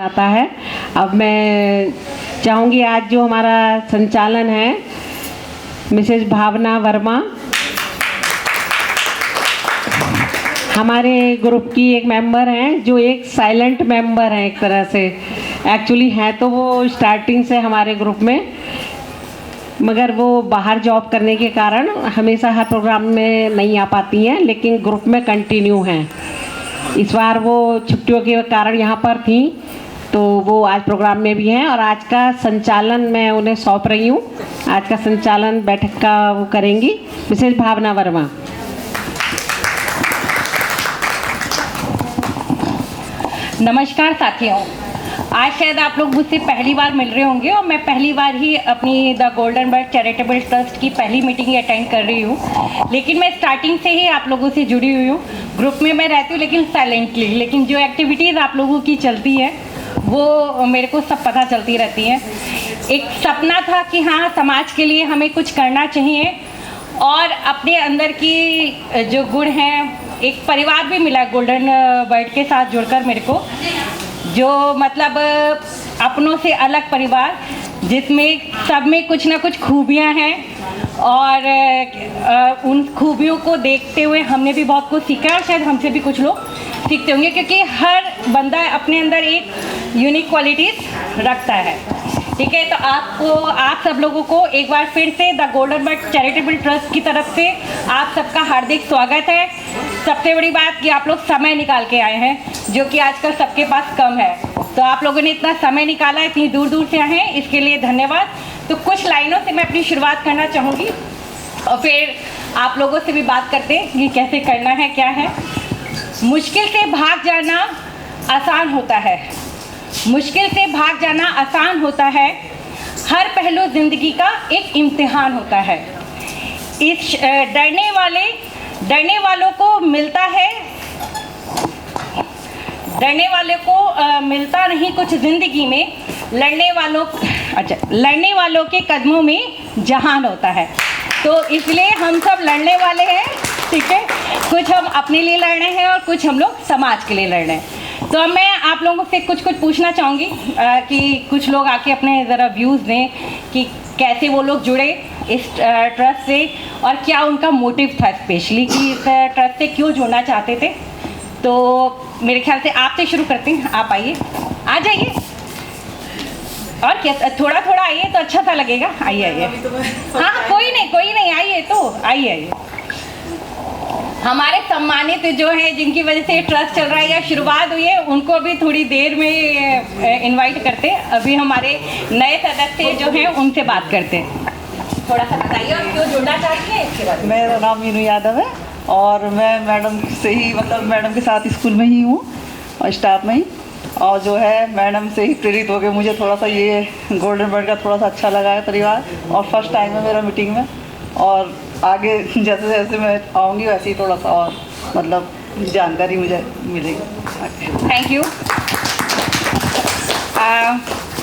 आता है। अब मैं चाहूँगी आज जो हमारा संचालन है मिसेज भावना वर्मा, हमारे ग्रुप की एक मेंबर हैं जो एक साइलेंट मेंबर हैं, एक तरह से एक्चुअली हैं तो वो स्टार्टिंग से हमारे ग्रुप में, मगर वो बाहर जॉब करने के कारण हमेशा हर प्रोग्राम में नहीं आ पाती हैं, लेकिन ग्रुप में कंटिन्यू हैं। इस बार वो छुट्टियों के कारण यहाँ पर थी तो वो आज प्रोग्राम में भी हैं और आज का संचालन मैं उन्हें सौंप रही हूँ। आज का संचालन बैठक का वो करेंगी मिसेज भावना वर्मा। नमस्कार साथियों, आज शायद आप लोग मुझसे पहली बार मिल रहे होंगे और मैं पहली बार ही अपनी the golden bird charitable trust की पहली मीटिंग अटेंड कर रही हूँ। लेकिन मैं स्टार्टिंग से ही आप लोगों से जुड़ी हुई हूँ। ग्रुप में मैं रहती हूँ लेकिन साइलेंटली, लेकिन जो एक्टिविटीज़ आप लोगों की चलती है वो मेरे को सब पता चलती रहती हैं। एक सपना था कि हाँ, समाज के लिए हमें कुछ करना चाहिए और अपने अंदर की जो गुण हैं, एक परिवार भी मिला गोल्डन बर्ड के साथ जुड़कर मेरे को, जो मतलब अपनों से अलग परिवार जिसमें सब में कुछ ना कुछ खूबियां हैं और उन खूबियों को देखते हुए हमने भी बहुत कुछ सीखा और शायद हमसे भी कुछ लोग सीखते होंगे, क्योंकि हर बंदा अपने अंदर एक यूनिक क्वालिटीज़ रखता है। ठीक है, तो आप सब लोगों को एक बार फिर से the golden bird charitable trust की तरफ से आप सबका हार्दिक स्वागत है। सबसे बड़ी बात कि आप लोग समय निकाल के आए हैं, जो कि आजकल सबके पास कम है, तो आप लोगों ने इतना समय निकाला, इतनी दूर दूर से आए हैं, इसके लिए धन्यवाद। तो कुछ लाइनों से मैं अपनी शुरुआत करना चाहूँगी और फिर आप लोगों से भी बात करते हैं कि कैसे करना है, क्या है। मुश्किल से भाग जाना आसान होता है, मुश्किल से भाग जाना आसान होता है। हर पहलू ज़िंदगी का एक इम्तिहान होता है। इस डरने वालों को मिलता है, डरने वाले को मिलता नहीं कुछ ज़िंदगी में, लड़ने वालों के कदमों में जहान होता है। तो इसलिए हम सब लड़ने वाले हैं, ठीक है। कुछ हम अपने लिए लड़ रहे हैं और कुछ हम लोग समाज के लिए लड़ रहे हैं। तो अब मैं आप लोगों से कुछ पूछना चाहूँगी कि कुछ लोग आके अपने ज़रा व्यूज़ दें कि कैसे वो लोग जुड़े इस ट्रस्ट से और क्या उनका मोटिव था स्पेशली कि इस ट्रस्ट से क्यों जुड़ना चाहते थे। तो मेरे ख्याल से आपसे शुरू करते हैं। आप आइए, आ जाइए और क्या, थोड़ा थोड़ा आइए तो अच्छा सा लगेगा। आइए। हाँ, कोई नहीं, आइए तो आइए। हमारे सम्मानित जो है जिनकी वजह से ट्रस्ट चल रहा है या शुरुआत हुई है, उनको अभी थोड़ी देर में इनवाइट करते हैं। अभी हमारे नए सदस्य जो हैं उनसे बात करते हैं। थोड़ा सा बताइए और क्यों जुड़ना चाहती हैं इसके बारे में। मेरा नाम मीनू यादव है और मैं मैडम से ही मैडम के साथ स्कूल में ही हूँ और स्टाफ में ही, और जो है मैडम से ही प्रेरित हो गए। मुझे थोड़ा सा ये गोल्डन बर्ड का थोड़ा सा अच्छा लगा है परिवार, और फर्स्ट टाइम है मेरा मीटिंग में, और आगे जैसे जैसे मैं आऊँगी वैसे ही थोड़ा सा और जानकारी मुझे मिलेगी। Thank you.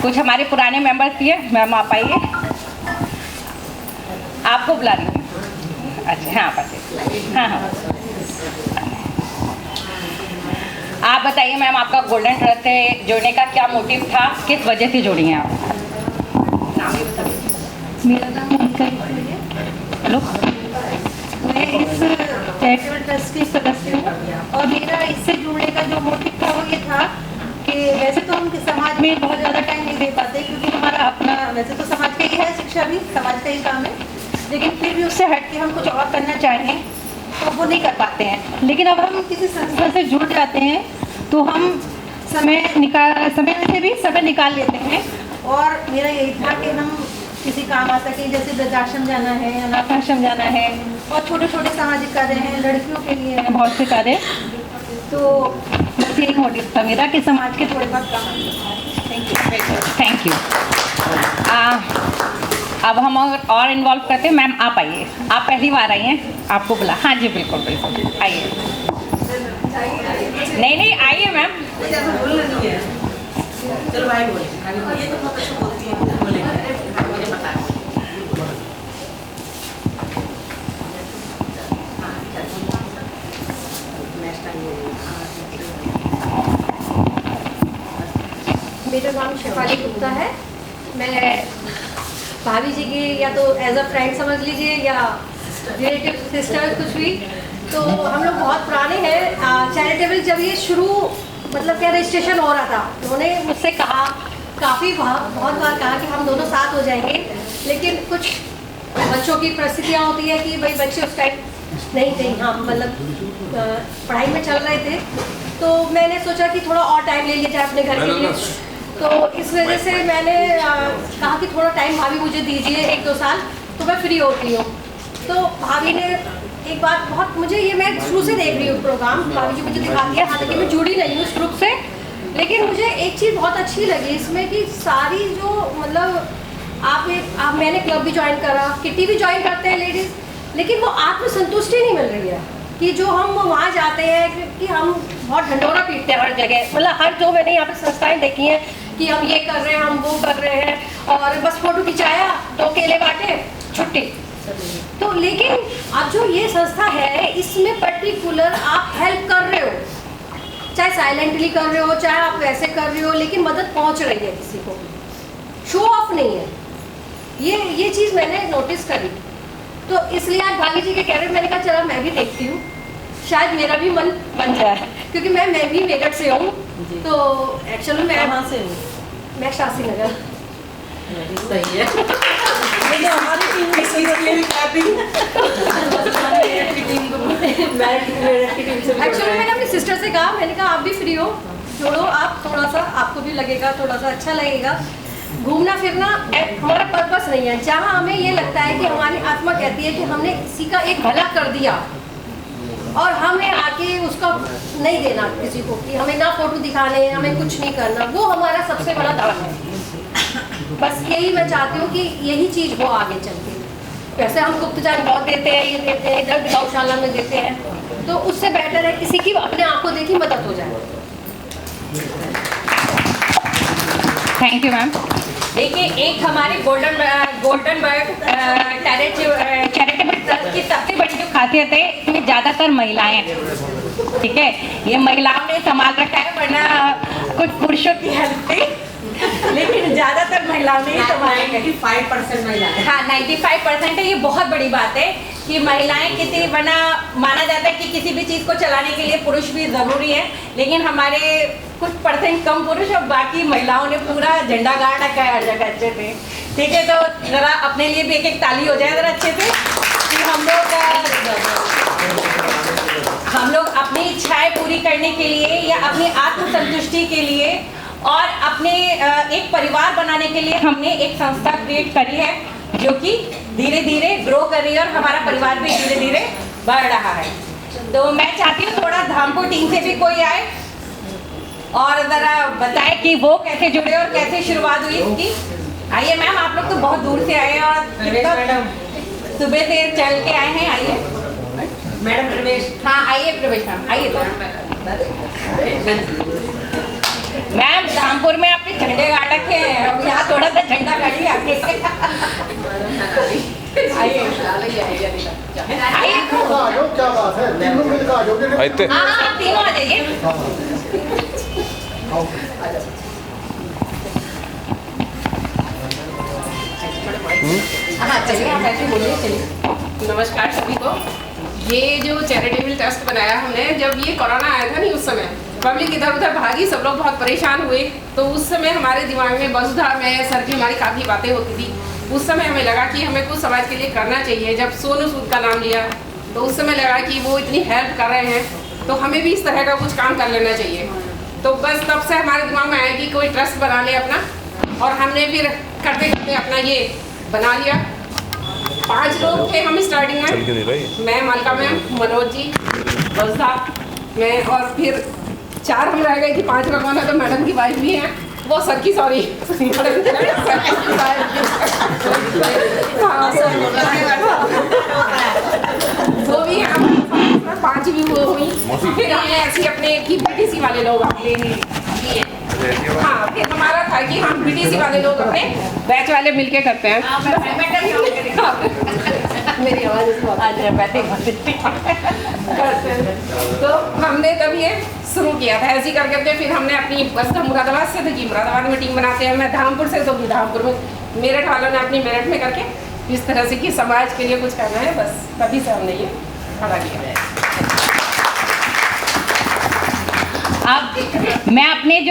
कुछ हमारे पुराने मेंबर्स भी हैं। मैम आप आइए, आपको बुला रही हूँ। अच्छा, हाँ बस, हाँ। आप बताइए मैम, आपका गोल्डन ट्रस्ट से जुड़ने का क्या मोटिव था, किस वजह से जुड़ी हैं आप? मेरा नाम मोनिका है। हेलो, मैं इस चैरिटेबल ट्रस्ट की सदस्य हूँ और मेरा इससे जुड़ने का जो मोटिव था वो ये था कि वैसे तो हम समाज में बहुत ज़्यादा टाइम नहीं दे पाते, क्योंकि हमारा अपना वैसे तो समाज का ही है, शिक्षा भी समाज का ही काम है, लेकिन फिर भी उससे हट के हम कुछ और करना चाहें तो वो नहीं कर पाते हैं। लेकिन अब हम किसी संस्था से जुड़ जाते हैं तो हम समय से भी समय निकाल लेते हैं, और मेरा यही था कि हम किसी काम आ सके, जैसे वृद्धाश्रम जाना है, अनाथ आश्रम जाना है, और छोटे छोटे सामाजिक कार्य हैं, लड़कियों के लिए हैं बहुत से कार्य। तो बस यही मोटिव था मेरा कि समाज के थोड़े बहुत काम। Thank you. अब हम और इन्वॉल्व करते हैं। मैम आप आइए, आप पहली बार आई हैं, आपको बुला। हाँ जी, बिल्कुल आइए। नहीं आइए मैम। चलो भाई बोल, ये तो बहुत अच्छा बोलती है, मुझे पता है। मेरा नाम शेफाली गुप्ता है। मैं भाभी जी की या तो एज अ फ्रेंड समझ लीजिए या रिलेटिव सिस्टर कुछ भी, तो हम लोग बहुत पुराने हैं। चैरिटेबल जब ये शुरू मतलब क्या रजिस्ट्रेशन हो रहा था, उन्होंने मुझसे कहा बहुत बार कहा कि हम दोनों साथ हो जाएंगे, लेकिन कुछ बच्चों की परिस्थितियाँ होती है कि भाई बच्चे उस टाइम नहीं थे, हाँ मतलब पढ़ाई में चल रहे थे, तो मैंने सोचा कि थोड़ा और टाइम ले लिया जाए अपने घर के लिए। तो इस वजह से मैंने कहा कि थोड़ा टाइम भाभी मुझे दीजिए 1-2 साल, तो मैं फ्री होती हूँ। तो भाभी ने एक बात बहुत मुझे ये मैं शुरू से देख रही हूँ प्रोग्राम, भाभी जी मुझे दिखाती है, हालांकि मैं जुड़ी नहीं हूँ उस ग्रुप से, लेकिन मुझे एक चीज़ बहुत अच्छी लगी इसमें कि सारी जो मतलब आप मैंने क्लब भी ज्वाइन करा, किटी भी ज्वाइन करते हैं लेडीज़, लेकिन वो आत्मसंतुष्टि नहीं मिल रही है कि जो हम वहाँ जाते हैं कि हम बहुत ढंढोरा पीटते हैं हर जगह, मतलब हर जो मैंने यहाँ पे संस्थाएं देखी हैं कि हम ये कर रहे हैं, हम वो कर रहे हैं, और बस फोटो खिंचाया, 2 केले बांटे, छुट्टी। तो लेकिन अब जो ये संस्था है इसमें पर्टिकुलर आप हेल्प कर रहे हो, चाहे साइलेंटली कर रहे हो, चाहे आप वैसे कर रहे हो, लेकिन मदद पहुँच रही है किसी को, शो ऑफ नहीं है। ये चीज़ मैंने नोटिस करी, तो इसलिए आज भाभी जी के कैरेक्टर मैंने कहा चला मैं भी देखती हूँ, शायद मेरा भी मन बन जाए, क्योंकि मैं भी मेरठ से हूँ। तो एक्चुअली मैं कहाँ से हूँ? मैं शास्त्री नगर। सही है। हमारी टीम इसलिए भी क्लैपिंग। एक्चुअली मैंने अपनी सिस्टर से कहा, मैंने कहा आप भी फ्री हो, जोड़ो आप, थोड़ा सा आपको भी लगेगा, थोड़ा सा अच्छा लगेगा। घूमना फिरना हमारा पर्पस नहीं है, जहाँ हमें ये लगता है कि हमारी आत्मा कहती है कि हमने किसी का एक भला कर दिया और हमें आके उसका नहीं देना किसी को, कि हमें ना फोटो दिखाने, हमें कुछ नहीं करना, वो हमारा सबसे बड़ा दावा है। बस यही मैं चाहती हूँ कि यही चीज़ हो आगे चल के। वैसे हम गुप्तचर बहुत देते हैं, ये देते हैं, इधर गौशाला में देते हैं, तो उससे बेटर है किसी की अपने आप को देखी मदद हो जाए। Thank you ma'am. देखिए, एक हमारे गोल्डन बर्ड चैरिटेबल ट्रस्ट की सबसे बड़ी जो खासियत है, इसमें ज़्यादातर महिलाएं हैं, ठीक है। ये महिलाओं ने संभाल रखा है, वरना कुछ पुरुषों की हेल्प थी, लेकिन ज़्यादातर महिलाओं ने संभाल रखा है। 95% महिलाएं। हाँ, 95% है। ये बहुत बड़ी बात है कि महिलाएं किसी, वरना माना जाता है कि किसी भी चीज़ को चलाने के लिए पुरुष भी ज़रूरी है, लेकिन हमारे कुछ परसेंट कम पुरुष और बाकी महिलाओं ने पूरा झंडा गाड़ रखा है हर जगह अच्छे से, ठीक है। तो ज़रा अपने लिए भी एक ताली हो जाए ज़रा अच्छे से कि हम लोग अपनी इच्छाएं पूरी करने के लिए या अपनी आत्मसंतुष्टि के लिए और अपने एक परिवार बनाने के लिए हमने एक संस्था क्रिएट करी है, जो कि धीरे धीरे ग्रो कर रही है और हमारा परिवार भी धीरे धीरे बढ़ रहा है। तो मैं चाहती हूँ थोड़ा धामपुर टीम से भी कोई आए और ज़रा बताए कि वो कैसे जुड़े और कैसे शुरुआत हुई इसकी। आइए मैम, आप लोग तो बहुत दूर से आए और सुबह से चल के आए हैं। आइए मैडम प्रवेश। हाँ आइए प्रवेश मैम, आइए। मैम धामपुर में आपने झंडे गाड़ रखे हैं, अब यहाँ थोड़ा सा झंडा गाड़िए आगे। आइए क्या बात है, तीनों मिलकर आ जाओगे। हाँ तीनों आ जाइए। हाँ चलिए, आप ऐसे बोलिए, चलिए। नमस्कार सभी को। ये जो चैरिटेबल ट्रस्ट बनाया हमने, जब ये कोरोना आया था नहीं, उस समय पब्लिक इधर उधर भागी, सब लोग बहुत परेशान हुए, तो उस समय हमारे दिमाग में वसुधा में सर की हमारी काफ़ी बातें होती थी। उस समय हमें लगा कि हमें कुछ समाज के लिए करना चाहिए। जब सोनू सूद का नाम लिया तो उस समय लगा कि वो इतनी हेल्प कर रहे हैं, तो हमें भी इस तरह का कुछ काम कर लेना चाहिए। तो बस तब से हमारे दिमाग में आया कि कोई ट्रस्ट बना ले अपना, और हमने फिर करते करते अपना ये बना लिया। 5 लोग थे हम स्टार्टिंग में, मैं, मलका मैम, मनोज जी, वसुधा, मैं, और फिर 4 हम रह गए कि 5 का कौन है, तो मैडम की वाइफ भी है, वो सर की, सॉरी वो भी हम 5 भी वो हुई। फिर हमने ऐसे अपने की बीटीसी वाले लोग अपने लिए, हाँ फिर हमारा था कि हम बीटीसी वाले लोग अपने बैच वाले मिलके करते हैं। मेरी आवाज़ तो हमने तब ये शुरू किया था। ऐसे ही कर करके फिर हमने अपनी बस मुरादाबाद से थे कि मुरादाबाद में टीम बनाते हैं, मैं धामपुर से तो धामपुर में, मेरठ वालों ने अपनी मेरठ में करके इस तरह से कि समाज के लिए कुछ करना है, बस तभी से हमने ये खड़ा किया। अब मैं अपने जो